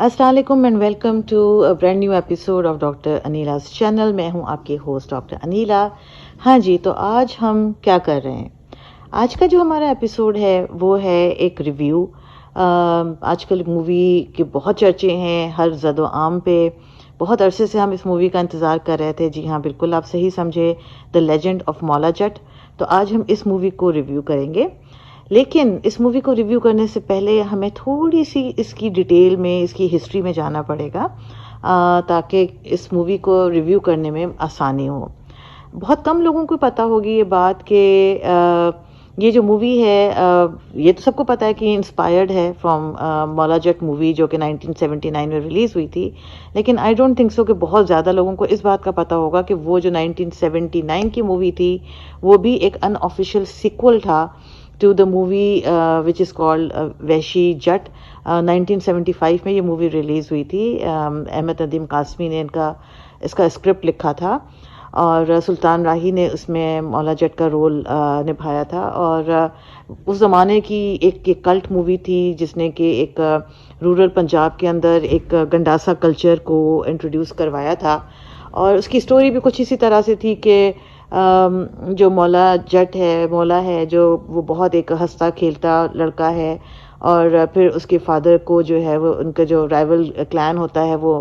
السلام علیکم and welcome to brand new episode of doctor Aneela's channel. میں ہوں آپ کی ہوسٹ ڈاکٹر انیلا. ہاں جی، تو آج ہم کیا کر رہے ہیں؟ آج کا جو ہمارا ایپیسوڈ ہے وہ ہے ایک ریویو. آج کل مووی کے بہت چرچے ہیں ہر زد و عام پہ. بہت عرصے سے ہم اس مووی کا انتظار کر رہے تھے. جی ہاں، بالکل آپ صحیح سمجھے، دا لیجنڈ آف مولا جٹ. تو آج ہم اس مووی کو ریویو کریں گے. لیکن اس مووی کو ریویو کرنے سے پہلے ہمیں تھوڑی سی اس کی ڈیٹیل میں، اس کی ہسٹری میں جانا پڑے گا تاکہ اس مووی کو ریویو کرنے میں آسانی ہو. بہت کم لوگوں کو پتہ ہوگی یہ بات کہ یہ جو مووی ہے، یہ تو سب کو پتہ ہے کہ انسپائرڈ ہے فرام مولا جٹ مووی جو کہ 1979 میں ریلیز ہوئی تھی. لیکن آئی ڈونٹ تھنک سو کہ بہت زیادہ لوگوں کو اس بات کا پتہ ہوگا کہ وہ جو 1979 کی مووی تھی وہ بھی ایک ان آفیشیل سیکول تھا to the movie which is called Wehshi Jatt. 1975 میں یہ مووی ریلیز ہوئی تھی. احمد ندیم قاسمی نے اس کا اسکرپٹ لکھا تھا اور سلطان راہی نے اس میں مولا جٹ کا رول نبھایا تھا. اور اس زمانے کی ایک کلٹ مووی تھی جس نے کہ ایک رورل پنجاب کے اندر ایک گنڈاسا کلچر کو انٹروڈیوس کروایا تھا. اور اس کی سٹوری بھی کچھ اسی طرح سے تھی کہ جو مولا ہے جو وہ بہت ایک ہنستا کھیلتا لڑکا ہے. اور پھر اس کے فادر کو جو ہے وہ ان کا جو رائول کلان ہوتا ہے وہ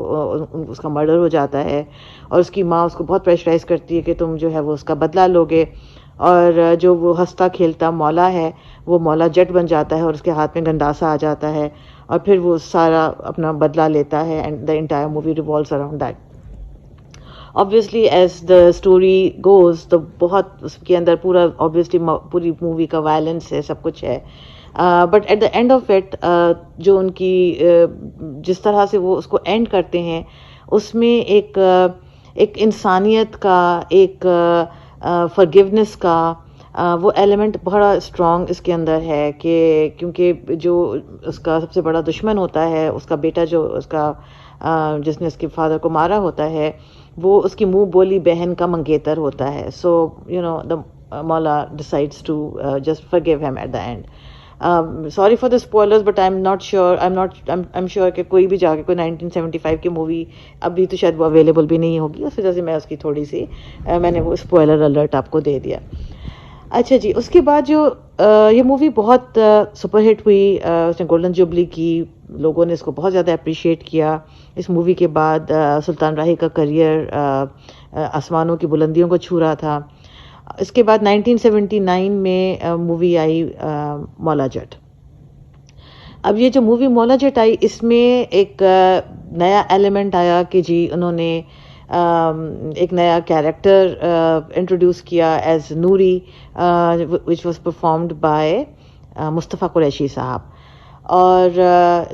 اس کا مرڈر ہو جاتا ہے. اور اس کی ماں اس کو بہت پریشرائز کرتی ہے کہ تم جو ہے وہ اس کا بدلہ لوگے. اور جو وہ ہنستا کھیلتا مولا ہے وہ مولا جٹ بن جاتا ہے اور اس کے ہاتھ میں گنڈاسا آ جاتا ہے اور پھر وہ سارا اپنا بدلہ لیتا ہے. And the entire movie revolves around that. obviously as the story goes تو بہت اس کے اندر پورا obviously پوری مووی کا وائلنس ہے، سب کچھ ہے. But at the end of it جو ان کی جس طرح سے وہ اس کو اینڈ کرتے ہیں اس میں ایک انسانیت کا، ایک فرگیونیس کا وہ ایلیمنٹ بڑا اسٹرانگ اس کے اندر ہے کہ کیونکہ جو اس کا سب سے بڑا دشمن ہوتا ہے، اس کا بیٹا جو اس کا جس نے اس کے فادر کو مارا ہوتا ہے، وہ اس کی منہ بولی بہن کا منگیتر ہوتا ہے. سو دا مولا decides to just forgive him at the end. Sorry for the spoilers but I'm sure کہ کوئی بھی جا کے کوئی 1975 کی مووی ابھی تو شاید وہ اویلیبل بھی نہیں ہوگی، اس وجہ سے میں اس کی تھوڑی سی میں نے وہ اسپوائلر الرٹ آپ کو دے دیا. اچھا جی، اس کے بعد جو یہ مووی بہت سپر ہٹ ہوئی، اس نے گولڈن جوبلی کی، لوگوں نے اس کو بہت زیادہ اپریشیٹ کیا. اس مووی کے بعد سلطان راہی کا کریئر آسمانوں کی بلندیوں کو چھو رہا تھا. اس کے بعد 1979 میں مووی آئی مولا جٹ. اب یہ جو مووی مولا جٹ آئی اس میں ایک نیا ایلیمنٹ آیا کہ جی انہوں نے ایک نیا کیریکٹر انٹروڈیوس کیا as Noori which was performed by Mustafa Qureshi صاحب. اور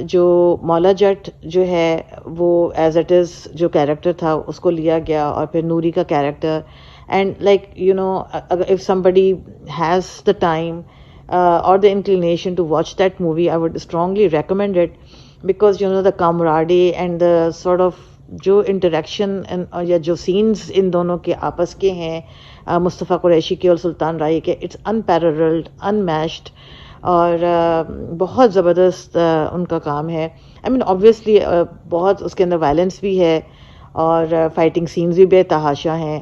جو مولا جٹ جو ہے وہ ایز اٹ از جو کیریکٹر تھا اس کو لیا گیا اور پھر نوری کا character. And like if somebody has the time or the inclination to watch that movie, I would strongly recommend it because the camaraderie and the sort of جو interaction یا جو سینز ان دونوں کے آپس کے ہیں مصطفیٰ قریشی کے اور سلطان راہی کے، اٹس unparalleled, unmatched اور بہت زبردست ان کا کام ہے. آئی مین obviously بہت اس کے اندر وائلنس بھی ہے اور فائٹنگ سینز بھی بے تحاشا ہیں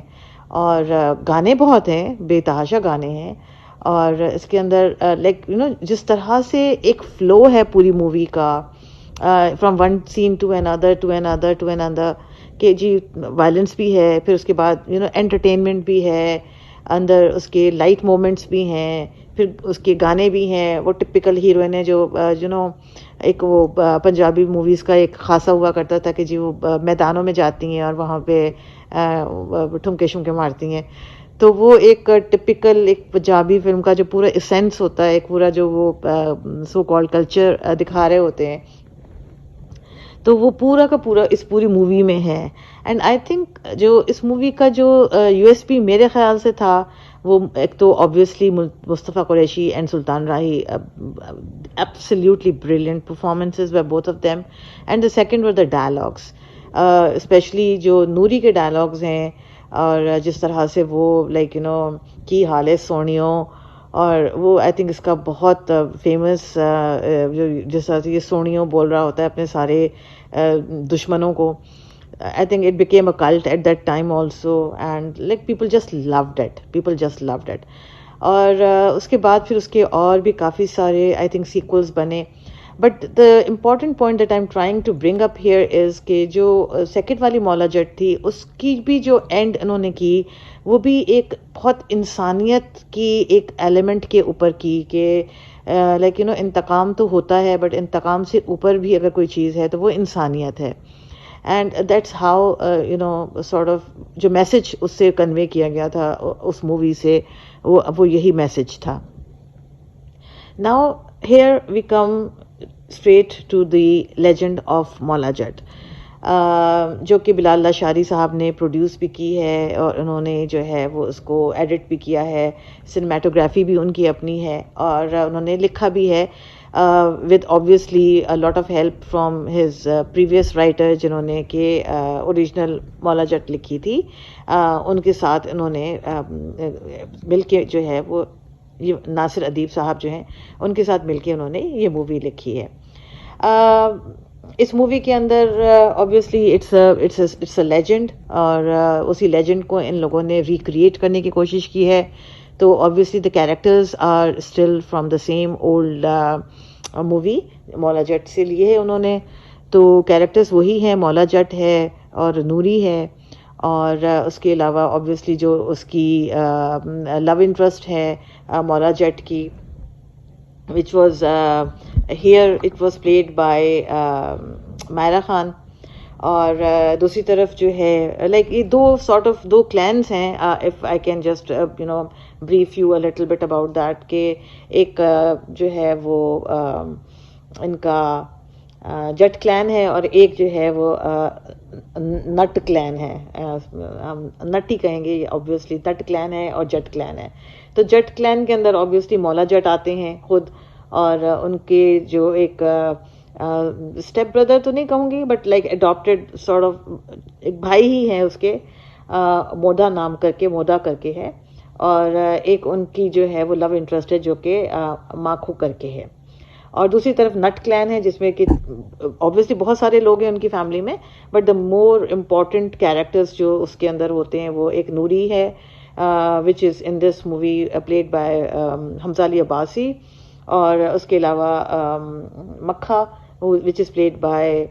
اور گانے بہت ہیں، بے تحاشا گانے ہیں. اور اس کے اندر جس طرح سے ایک فلو ہے پوری مووی کا from one scene to another کہ جی وائلنس بھی ہے، پھر اس کے بعد انٹرٹینمنٹ بھی ہے، اندر اس کے لائٹ مومنٹس بھی ہیں، پھر اس کے گانے بھی ہیں. وہ ٹپیکل ہیروئن ہے جو ایک وہ پنجابی موویز کا ایک خاصا ہوا کرتا تھا کہ جی وہ میدانوں میں جاتی ہیں اور وہاں پہ ٹھمکے شمکے مارتی ہیں. تو وہ ایک ٹپیکل ایک پنجابی فلم کا جو پورا اسینس ہوتا ہے، ایک پورا جو وہ سو کالڈ کلچر دکھا رہے ہوتے ہیں، تو وہ پورا کا پورا اس پوری مووی میں ہے. اینڈ آئی تھنک جو اس مووی کا جو یو ایس پی میرے خیال سے تھا وہ ایک تو obviously Mustafa Qureshi and Sultan Rahi absolutely brilliant performances by both of them. And the second were the dialogues, especially جو نوری کے dialogues ہیں اور جس طرح سے وہ کی حال ہے سونیوں. اور وہ آئی تھنک اس کا بہت فیمس جس طرح سے یہ سونیوں بول رہا ہوتا ہے اپنے سارے دشمنوں کو. I think it became a cult at that time also, and like people just loved it. اور اس کے بعد پھر اس کے اور بھی کافی سارے آئی تھنک سیکولز بنے. But the important point that I am trying to bring up here is کہ جو سیکنڈ والی مولا جٹ تھی اس کی بھی جو اینڈ انہوں نے کی وہ بھی ایک بہت انسانیت کی ایک ایلیمنٹ کے اوپر کی کہ لائک یو نو انتقام تو ہوتا ہے بٹ انتقام سے اوپر بھی اگر کوئی چیز ہے تو وہ انسانیت ہے. And that's how you know sort of جو میسج اس سے کنوے کیا گیا تھا اس مووی سے وہ یہی میسج تھا. Now here we come straight to the legend of Maula Jatt جو کہ بلال لاشاری صاحب نے پروڈیوس بھی کی ہے اور انہوں نے جو ہے وہ اس کو ایڈٹ بھی کیا ہے. سنیمیٹوگرافی بھی ان کی اپنی ہے اور انہوں نے لکھا بھی ہے with obviously a lot of help from his previous writer جنہوں نے کہ اوریجنل مولا جٹ لکھی تھی. ان کے ساتھ انہوں نے مل کے جو ہے وہ یہ ناصر ادیب صاحب جو ہیں ان کے ساتھ مل کے انہوں نے یہ مووی لکھی ہے. اس مووی کے اندر obviously it's a legend اور اسی لیجنڈ کو ان لوگوں نے ریکریٹ کرنے کی کوشش کی ہے. تو obviously the characters are still from the same old movie. مولا جٹ سے لیے ہے انہوں نے تو کیریکٹرز وہی ہیں. مولا جٹ ہے اور نوری ہے اور اس کے علاوہ obviously جو اس کی لو انٹرسٹ ہے مولا جٹ کی which was here it was played by Maira Khan. اور دوسری طرف جو ہے لائک یہ دو کلینس ہیں. if I can just you know brief you a little bit about that کہ ایک جو ہے وہ ان کا جٹ کلین ہے اور ایک جو ہے وہ نٹ کلین ہے. ہم نٹ ہی کہیں گے obviously. نٹ کلین ہے اور جٹ کلین ہے. تو جٹ کلین کے اندر obviously مولا جٹ آتے ہیں خود اور ان کے جو ایک اسٹیپ بردر تو نہیں کہوں گی but like adapted sort of ایک بھائی ہی ہیں اس کے مودا کر کے ہے اور ایک ان کی جو ہے وہ لو انٹرسٹ ہے جو کہ ماکھو کر کے ہے. اور دوسری طرف نٹ کلین ہے جس میں کہ obviously بہت سارے لوگ ہیں ان کی فیملی میں but the more important characters جو اس کے اندر ہوتے ہیں وہ ایک نوری ہے which is in this movie played by حمزہ علی عباسی اور اس کے علاوہ مکھا which is played by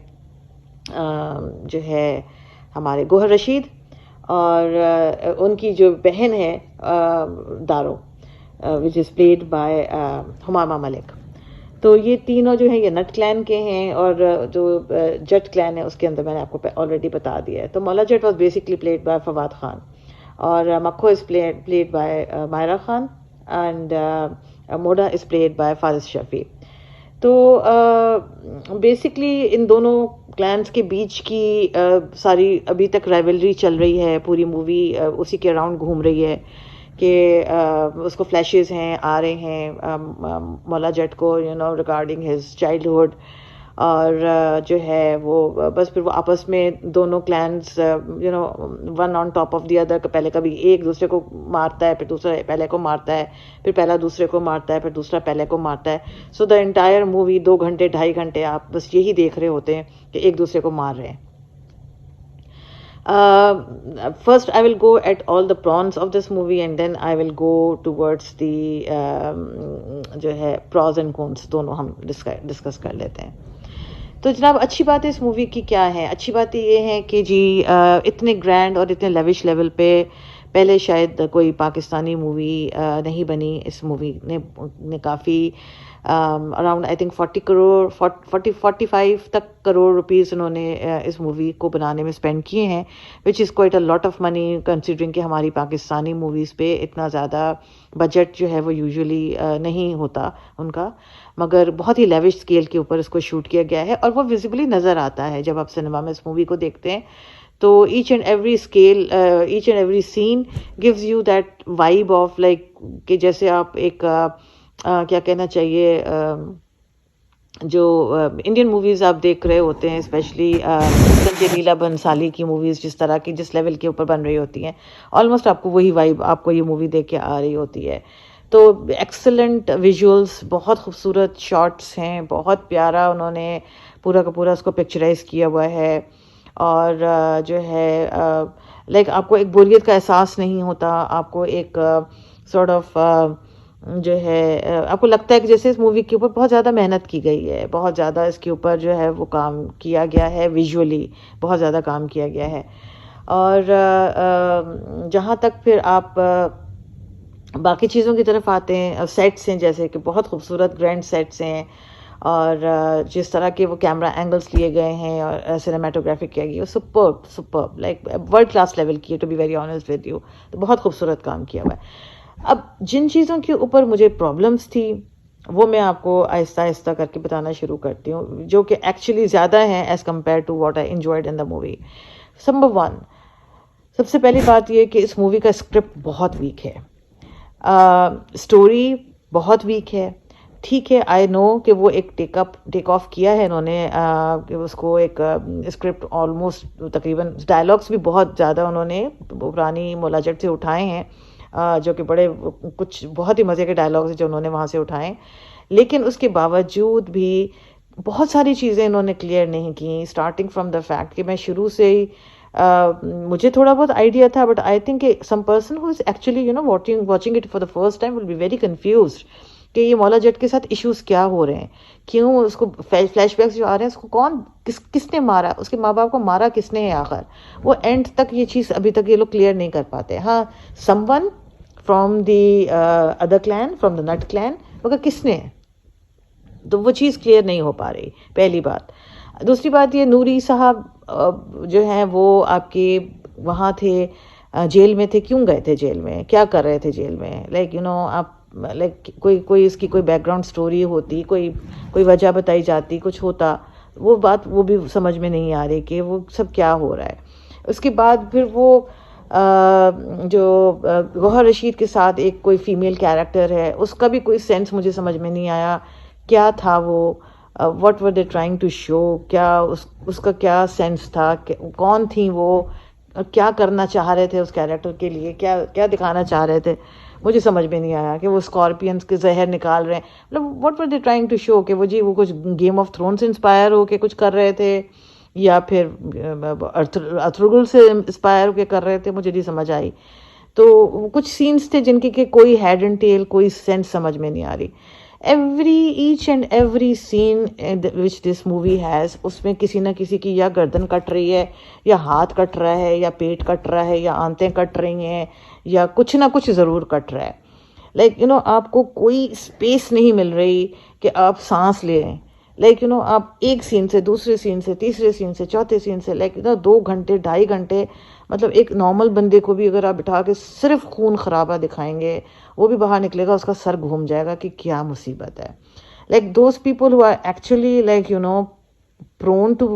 جو ہے ہمارے گوہر رشید اور ان کی جو بہن ہے دارو which is played by ہمامہ ملک. تو یہ تینوں جو ہیں یہ نٹ کلین کے ہیں اور جو جٹ کلین ہے اس کے اندر میں نے آپ کو آلریڈی بتا دیا ہے. تو Maula Jatt was basically played by Fawad Khan اور Makhu is played by Maira Khan and Mooda is played by Faris Shafi. تو بیسکلی ان دونوں کلینس کے بیچ کی ساری ابھی تک رائیولری چل رہی ہے. پوری مووی اسی کے اراؤنڈ گھوم رہی ہے کہ اس کو فلیشز ہیں آ رہے ہیں مولا جٹ کو you know regarding his childhood اور جو ہے وہ بس پھر وہ آپس میں دونوں clans you know one on top of the other. پہلے کبھی ایک دوسرے کو مارتا ہے پھر دوسرا پہلے کو مارتا ہے پھر پہلا دوسرے کو مارتا ہے پھر دوسرا پہلے کو مارتا ہے. سو دا انٹائر مووی 2 گھنٹے 2.5 گھنٹے آپ بس یہی دیکھ رہے ہوتے ہیں کہ ایک دوسرے کو مار رہے ہیں. First I will go at all the prawns of this movie and then I will go towards the جو ہے pros and cons دونوں ہم ڈسکس کر لیتے ہیں. تو جناب اچھی بات ہے اس مووی کی کیا ہے؟ اچھی بات یہ ہے کہ جی اتنے گرینڈ اور اتنے لیوش لیول پہ پہلے شاید کوئی پاکستانی مووی نہیں بنی. اس مووی نے کافی اراؤنڈ آئی تھنک 45 تک کروڑ روپیز انہوں نے اس مووی کو بنانے میں اسپینڈ کیے ہیں which is quite a lot of money considering کہ ہماری پاکستانی موویز پہ اتنا زیادہ بجٹ جو ہے وہ یوزولی نہیں ہوتا ان کا. مگر بہت ہی لیوش اسکیل کے اوپر اس کو شوٹ کیا گیا ہے اور وہ ویزیبلی نظر آتا ہے جب آپ سنیما میں اس مووی کو دیکھتے ہیں. تو each and every scene gives you that vibe of like کہ جیسے آپ ایک کیا کہنا چاہیے جو انڈین موویز آپ دیکھ رہے ہوتے ہیں اسپیشلی سنجے لیلا بنسالی کی موویز جس طرح کی جس لیول کے اوپر بن رہی ہوتی ہیں آلموسٹ آپ کو وہی وائب آپ کو یہ مووی دیکھ کے آ رہی ہوتی ہے. تو ایکسلنٹ ویژولس، بہت خوبصورت شاٹس ہیں، بہت پیارا انہوں نے پورا کا پورا اس کو پکچرائز کیا ہوا ہے. اور جو ہے لائک آپ کو ایک بوریت کا احساس نہیں ہوتا، آپ کو ایک سارٹ آف جو ہے آپ کو لگتا ہے کہ جیسے اس مووی کے اوپر بہت زیادہ محنت کی گئی ہے، بہت زیادہ اس کے اوپر جو ہے وہ کام کیا گیا ہے، ویژولی بہت زیادہ کام کیا گیا ہے. اور جہاں تک پھر آپ باقی چیزوں کی طرف آتے ہیں، سیٹس ہیں جیسے کہ بہت خوبصورت گرینڈ سیٹس ہیں، اور جس طرح کے وہ کیمرہ اینگلس لیے گئے ہیں اور سنیماٹوگرافی کیا گیا، superb like world class level کی ہے، to be very honest with you. تو بہت خوبصورت کام کیا ہوا ہے. اب جن چیزوں کے اوپر مجھے پرابلمس تھی وہ میں آپ کو آہستہ آہستہ کر کے بتانا شروع کرتی ہوں، جو کہ ایکچولی زیادہ ہیں as compare to what I enjoyed in the movie. Number 1، سب سے پہلی بات یہ کہ اس مووی کا اسکرپٹ بہت ویک ہے، اسٹوری بہت ویک ہے. ٹھیک ہے، آئی نو کہ وہ ایک ٹیک آف کیا ہے انہوں نے، کہ اس کو ایک اسکرپٹ آلموسٹ تقریباً ڈائلاگس بھی بہت زیادہ انہوں نے پرانی مولا جٹ سے اٹھائے ہیں، جو کہ بڑے کچھ بہت ہی مزے کے ڈائلاگس ہیں جو انہوں نے وہاں سے اٹھائے. لیکن اس کے باوجود بھی بہت ساری چیزیں انہوں نے کلیئر نہیں کی، اسٹارٹنگ فرام دا فیکٹ کہ میں شروع سے ہی مجھے تھوڑا بہت آئیڈیا تھا، but I think some person who is actually watching it for the first time will be very confused کہ یہ مولا جٹ کے ساتھ ایشوز کیا ہو رہے ہیں، کیوں اس کو فلیش بیکس جو آ رہے ہیں، اس کو کون کس نے مارا، اس کے ماں باپ کو مارا کس نے ہے آخر. وہ اینڈ تک یہ چیز ابھی تک یہ لوگ کلیئر نہیں کر پاتے. ہاں، someone from the other clan, from the Natt clan, مگر کس نے، تو وہ چیز کلیئر نہیں ہو پا رہی، پہلی بات. دوسری بات یہ، نوری صاحب جو ہیں وہ آپ کے وہاں تھے، جیل میں تھے، کیوں گئے تھے جیل میں، کیا کر رہے تھے جیل میں، لائک آپ لائک کوئی اس کی کوئی بیک گراؤنڈ سٹوری ہوتی، کوئی وجہ بتائی جاتی، کچھ ہوتا، وہ بات وہ بھی سمجھ میں نہیں آ رہی کہ وہ سب کیا ہو رہا ہے. اس کے بعد پھر وہ جو گوہر رشید کے ساتھ ایک کوئی فیمیل کیریکٹر ہے، اس کا بھی کوئی سینس مجھے سمجھ میں نہیں آیا، کیا تھا وہ، what were they trying to show, کیا اس کا کیا سینس تھا، کون تھیں وہ، کیا کرنا چاہ رہے تھے اس کیریکٹر کے لیے، کیا دکھانا چاہ رہے تھے، مجھے سمجھ میں نہیں آیا. کہ وہ اسکارپینس کے زہر نکال رہے ہیں، مطلب what were they trying to show, کہ وہ کچھ گیم آف تھرون سے انسپائر ہو کے کچھ کر رہے تھے، یا پھر ارطغرل سے انسپائر ہو کے کر رہے تھے، مجھے نہیں سمجھ آئی. تو کچھ سینس تھے جن کے کوئی ہیڈ اینڈ ٹیل، کوئی سینس سمجھ میں نہیں آ رہی. Each and every scene which this movie has, اس میں کسی نہ کسی کی یا گردن کٹ رہی ہے، یا ہاتھ کٹ رہا ہے، یا پیٹ کٹ رہا ہے، یا آنتیں کٹ رہی ہیں، یا کچھ نہ کچھ ضرور کٹ رہا ہے. لائک آپ کو کوئی اسپیس نہیں مل رہی کہ آپ سانس لے لیں. لائک آپ ایک سین سے دوسرے سین سے تیسرے سین سے چوتھے سین سے، لائک 2 گھنٹے 2.5 گھنٹے، مطلب ایک نارمل بندے کو بھی اگر آپ بٹھا کے صرف خون خرابہ دکھائیں گے، وہ بھی باہر نکلے گا، اس کا سر گھوم جائے گا کہ کیا مصیبت ہے. Like those people who are actually like prone to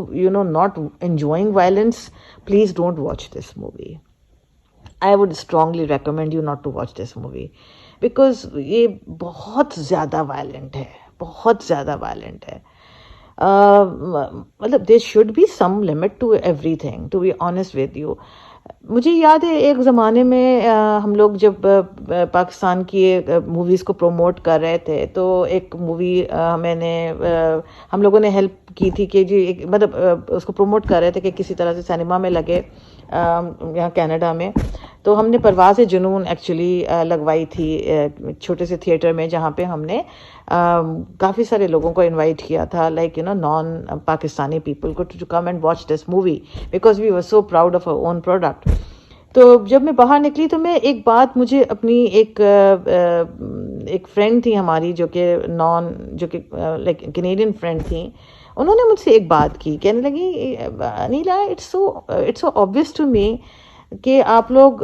not enjoying violence, please don't watch this movie. I would strongly recommend you not to watch this movie because یہ بہت زیادہ وائلنٹ ہے، بہت زیادہ وائلنٹ ہے. مطلب there should be some limit to everything, to be honest with you. مجھے یاد ہے ایک زمانے میں ہم لوگ جب پاکستان کی موویز کو پروموٹ کر رہے تھے، تو ایک مووی ہم لوگوں نے ہیلپ کی تھی کہ جی مطلب اس کو پروموٹ کر رہے تھے کہ کسی طرح سے سینما میں لگے یہاں کینیڈا میں. تو ہم نے پرواز جنون ایکچولی لگوائی تھی چھوٹے سے تھیٹر میں، جہاں پہ ہم نے کافی سارے لوگوں کو انوائٹ کیا تھا، لائک نان پاکستانی پیپل کو to come and watch this movie because we were so proud of our own product. تو جب میں باہر نکلی تو میں ایک بات، مجھے اپنی ایک فرینڈ تھی ہماری جو کہ لائک کینیڈین فرینڈ تھیں، انہوں نے مجھ سے ایک بات کی، کہنے لگی Aneela it's so obvious to me کہ آپ لوگ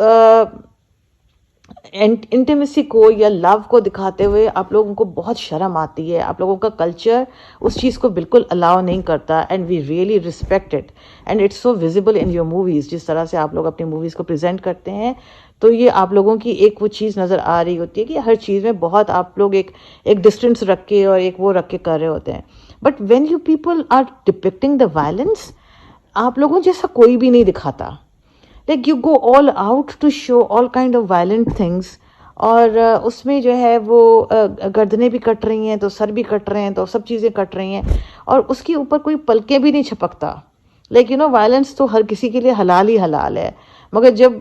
انٹیمیسی کو یا لو کو دکھاتے ہوئے آپ لوگوں کو بہت شرم آتی ہے، آپ لوگوں کا کلچر اس چیز کو بالکل الاؤ نہیں کرتا، and we really respect it and it's so visible in your movies. جس طرح سے آپ لوگ اپنی موویز کو پریزنٹ کرتے ہیں، تو یہ آپ لوگوں کی ایک وہ چیز نظر آ رہی ہوتی ہے کہ ہر چیز میں بہت آپ لوگ ایک ڈسٹینس رکھ کے اور ایک وہ رکھ کے کر رہے ہوتے ہیں. But when you people are depicting the violence, آپ لوگوں جیسا کوئی بھی نہیں دکھاتا. Like you go all out to show all kind of violent things اور اس میں جو ہے وہ گردنیں بھی کٹ رہی ہیں تو سر بھی کٹ رہے ہیں تو سب چیزیں کٹ رہی ہیں، اور اس کے اوپر کوئی پلکیں بھی نہیں چھپکتا. وائلنس تو ہر کسی کے لیے حلال ہی حلال ہے، مگر جب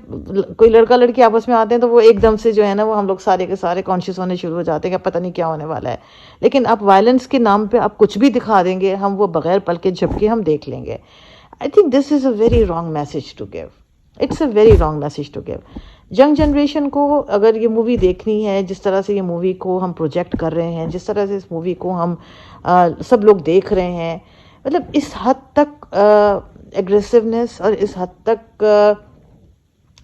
کوئی لڑکا لڑکی آپس میں آتے ہیں تو وہ ایک دم سے جو ہے نا وہ ہم لوگ سارے کے سارے کانشیس ہونے شروع ہو جاتے ہیں کہ پتہ نہیں کیا ہونے والا ہے. لیکن آپ وائلنس کے نام پہ آپ کچھ بھی دکھا دیں گے، ہم وہ بغیر پلکیں جھپکے ہم دیکھ لیں گے. I think this is a very wrong message to give. It's a very wrong message to give. Young generation کو اگر یہ مووی دیکھنی ہے، جس طرح سے یہ مووی کو ہم پروجیکٹ کر رہے ہیں، جس طرح سے اس مووی کو ہم سب لوگ دیکھ رہے ہیں، مطلب اس حد تک ایگریسونیس اور اس حد تک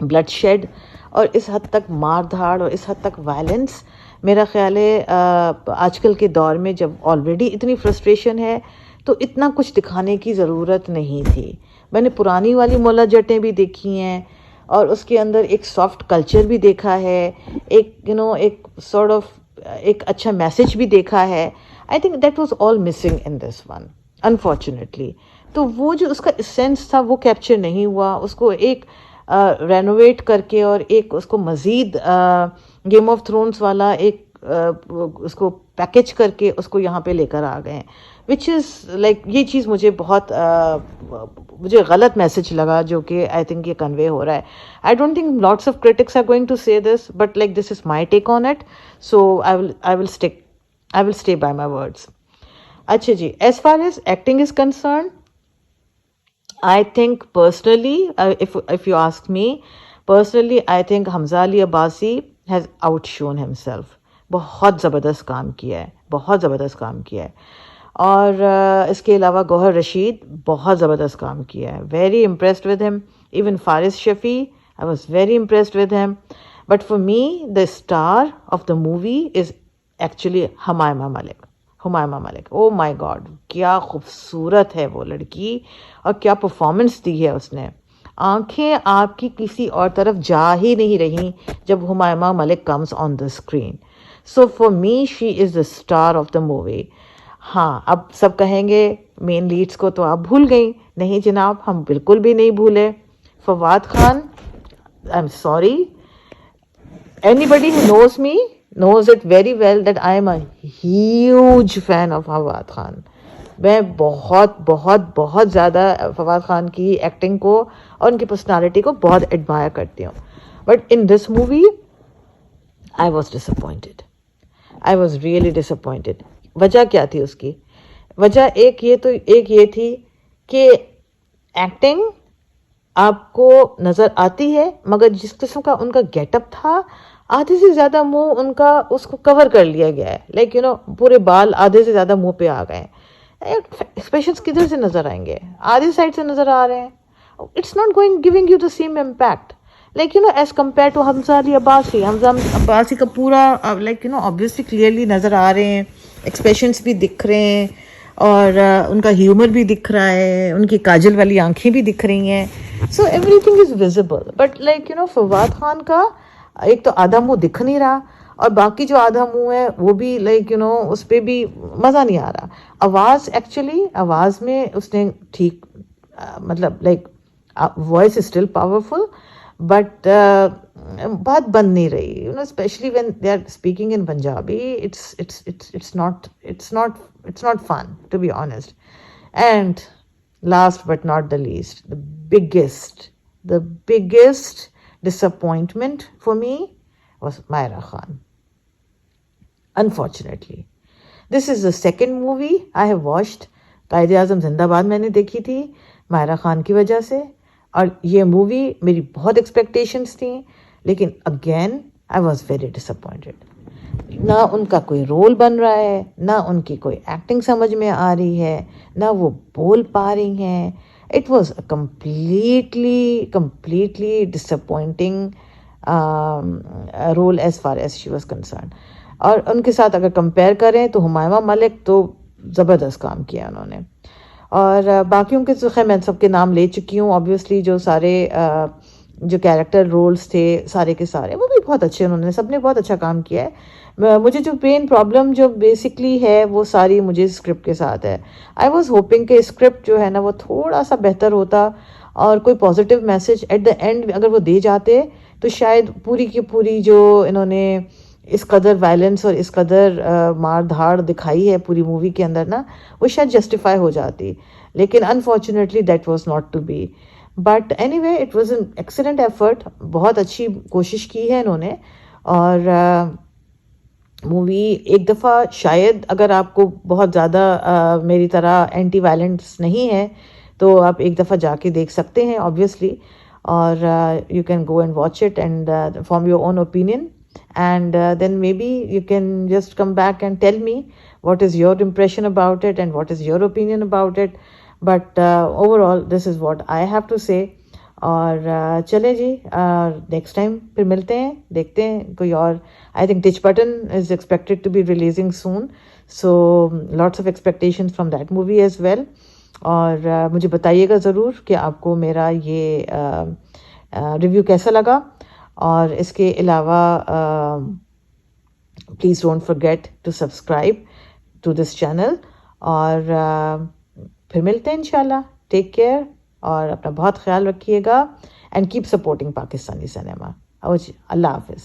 بلڈ شیڈ اور اس حد تک مار دھاڑ اور اس حد تک وائلنس، میرا خیال ہے آج کل کے دور میں جب آلریڈی اتنی فرسٹریشن ہے تو اتنا کچھ دکھانے کی ضرورت نہیں تھی. میں نے پرانی والی مولا جٹیں بھی دیکھی ہیں اور اس کے اندر ایک سافٹ کلچر بھی دیکھا ہے، ایک ایک سارٹ آف ایک اچھا میسج بھی دیکھا ہے. I think that was all missing in this one unfortunately. تو وہ جو اس کا اسینس تھا وہ کیپچر نہیں ہوا. اس کو ایک رینوویٹ کر کے اور ایک اس کو مزید گیم آف تھرونز والا ایک اس کو پیکج کر کے اس کو یہاں پہ لے کر آ گئے، وچ از لائک یہ چیز مجھے بہت مجھے غلط میسج لگا جو کہ آئی تھنک یہ کنوے ہو رہا ہے. I don't think lots of critics are going to say this, but like this is my take on it, so I will stay by my words. اچھا جی، as far as acting is concern, I think personally, if you ask me, personally, I think Hamza Ali Abbasi has outshone himself. بہت زبردست کام کیا ہے، بہت زبردست کام کیا ہے. اور اس کے علاوہ گوہر رشید بہت زبردست کام کیا ہے. Very impressed with him. Even Faris Shafi, I was very impressed with him. But for me, the star of the movie is actually Humayma Malik. Humayma Malik, oh my God, کیا خوبصورت ہے وہ لڑکی اور کیا پرفارمنس دی ہے اس نے. آنکھیں آپ کی کسی اور طرف جا ہی نہیں رہی جب Humaima Malik comes on the screen. So for me she is the star of the movie. ہاں، اب سب کہیں گے مین لیڈس کو تو آپ بھول گئیں. نہیں جناب، ہم بالکل بھی نہیں بھولے. Fawad Khan, I am sorry, anybody who knows me knows it very well that I am a huge fan of Fawad Khan. میں بہت بہت بہت زیادہ فواد خان کی ایکٹنگ کو اور ان کی پرسنالٹی کو بہت ایڈمائر کرتی ہوں. But in this movie I was disappointed. I was really disappointed. وجہ کیا تھی اس کی؟ وجہ ایک یہ تھی کہ ایکٹنگ آپ کو نظر آتی ہے، مگر جس قسم کا ان کا گیٹ اپ تھا، آدھے سے زیادہ منہ ان کا اس کو کور کر لیا گیا ہے. لائک پورے بال آدھے سے زیادہ منہ پہ آ گئے. ایکسپریشنز کدھر سے نظر آئیں گے؟ آدھی سائڈ سے نظر آ رہے ہیں. It's not giving you the same impact like as compare to Hamza Ali Abbasi. Hamza Abbasi کا پورا لائک آبویسلی کلیئرلی نظر آ رہے ہیں، ایکسپریشنس بھی دکھ رہے ہیں اور ان کا ہیومر بھی دکھ رہا ہے، ان کی کاجل والی آنکھیں بھی دکھ رہی ہیں. So every thing is visible. But like Fawad Khan کا ایک تو آدھا منہ دکھ نہیں رہا اور باقی جو آدھا منہ ہے وہ بھی لائک اس پہ بھی مزہ نہیں آ رہا. آواز میں اس نے ٹھیک مطلب like voice is still powerful, but بات بن نہیں رہی. Especially when they are speaking in Punjabi, it's not fun to be honest. And last but not the least, the biggest disappointment for me was Myra Khan. Unfortunately, this is the second movie I have watched. Quaid Azam زندہ باد میں نے دیکھی تھی مائرہ خان کی وجہ سے، اور یہ مووی میری بہت ایکسپیکٹیشنز تھیں، لیکن again I was very disappointed. نہ ان کا کوئی رول بن رہا ہے، نہ ان کی کوئی ایکٹنگ سمجھ میں آ رہی ہے، نہ وہ بول پا رہی ہیں. It was a completely disappointing role as far as she was concern. اور ان کے ساتھ اگر کمپیئر کریں تو ہمایمہ ملک تو زبردست کام کیا انہوں نے. اور باقیوں کے تو خیر میں سب کے نام لے چکی ہوں. آبویسلی جو سارے جو کیریکٹر رولز تھے سارے کے سارے وہ بھی بہت اچھے، انہوں نے سب نے بہت اچھا کام کیا ہے. مجھے جو مین پرابلم جو بیسکلی ہے وہ ساری مجھے اسکرپٹ کے ساتھ ہے. آئی واز ہوپنگ کہ اسکرپٹ جو ہے نا وہ تھوڑا سا بہتر ہوتا اور کوئی positive message at the end اگر وہ دے جاتے تو شاید پوری کی پوری جو انہوں نے اس قدر وائلنس اور اس قدر مار دھاڑ دکھائی ہے پوری مووی کے اندر نا، وہ شاید جسٹیفائی ہو جاتی، لیکن unfortunately that was not to be. But anyway it was an excellent effort, بہت اچھی کوشش کی ہے انہوں نے. اور مووی ایک دفعہ شاید اگر آپ کو بہت زیادہ میری طرح اینٹی وائلنس نہیں ہے تو آپ ایک دفعہ جا کے دیکھ سکتے ہیں آبویسلی. اور you can go and watch it and form your own opinion. And then maybe you can just come back and tell me what is your impression about it and what is your opinion about it. But overall this is what I have to say. اور چلے جی next time پھر ملتے ہیں، دیکھتے ہیں کوئی اور. I think Tich Button is expected to be releasing soon, so lots of expectations from that movie as well. اور مجھے بتائیے گا ضرور کہ آپ کو میرا یہ ریویو کیسا لگا. اور اس کے علاوہ please don't forget to subscribe to this channel. اور پھر ملتے ہیں انشاءاللہ. ٹیک کیئر اور اپنا بہت خیال رکھیے گا and keep supporting Pakistani cinema. اللہ حافظ.